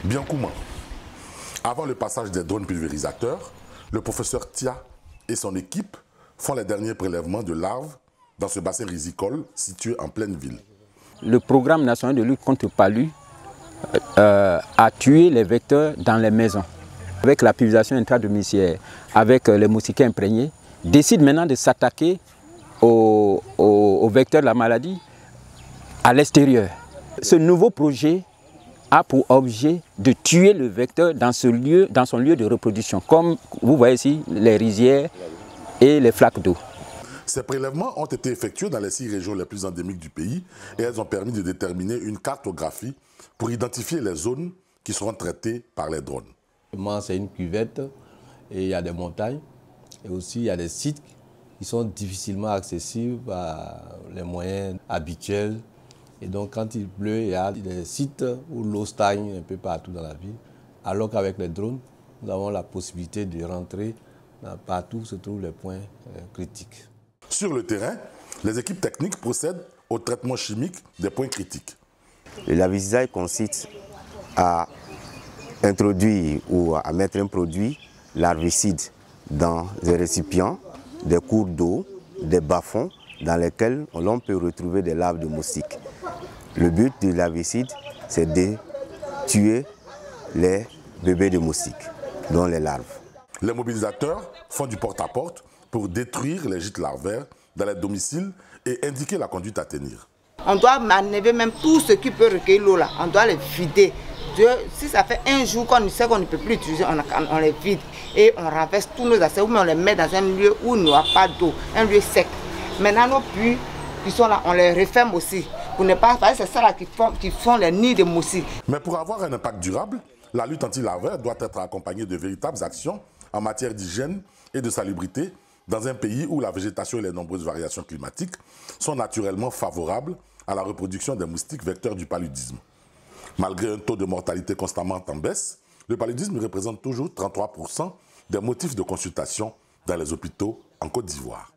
Biancouma. Avant le passage des drones pulvérisateurs, le professeur Tia et son équipe font les derniers prélèvements de larves dans ce bassin risicole situé en pleine ville. Le programme national de lutte contre le palu a tué les vecteurs dans les maisons. Avec la pulvérisation intradomiciliaire, avec les moustiquaires imprégnés, décide maintenant de s'attaquer aux vecteurs de la maladie à l'extérieur. Ce nouveau projet a pour objet de tuer le vecteur dans son lieu de reproduction, comme vous voyez ici les rizières et les flaques d'eau. Ces prélèvements ont été effectués dans les 6 régions les plus endémiques du pays et elles ont permis de déterminer une cartographie pour identifier les zones qui seront traitées par les drones. C'est une cuvette et il y a des montagnes et aussi il y a des sites qui sont difficilement accessibles par les moyens habituels. Et donc quand il pleut, il y a des sites où l'eau stagne un peu partout dans la ville. Alors qu'avec les drones, nous avons la possibilité de rentrer partout où se trouvent les points critiques. Sur le terrain, les équipes techniques procèdent au traitement chimique des points critiques. Le larvicide consiste à introduire ou à mettre un produit larvicide dans des récipients, des cours d'eau, des bas-fonds dans lesquels l'on peut retrouver des larves de moustiques. Le but du larvicide, c'est de tuer les bébés de moustiques, dont les larves. Les mobilisateurs font du porte-à-porte pour détruire les gîtes larvaires dans les domiciles et indiquer la conduite à tenir. On doit manœuvrer même tout ce qui peut recueillir l'eau là, on doit les vider. Si ça fait un jour qu'on sait qu'on ne peut plus utiliser, on les vide et on renverse tous nos assiettes, ou on les met dans un lieu où il n'y aura pas d'eau, un lieu sec. Maintenant nos puits qui sont là, on les referme aussi. Pour ne pas, c'est ça là qui font les nids de moustiques. Mais pour avoir un impact durable, la lutte anti-larvaire doit être accompagnée de véritables actions en matière d'hygiène et de salubrité dans un pays où la végétation et les nombreuses variations climatiques sont naturellement favorables à la reproduction des moustiques vecteurs du paludisme. Malgré un taux de mortalité constamment en baisse, le paludisme représente toujours 33% des motifs de consultation dans les hôpitaux en Côte d'Ivoire.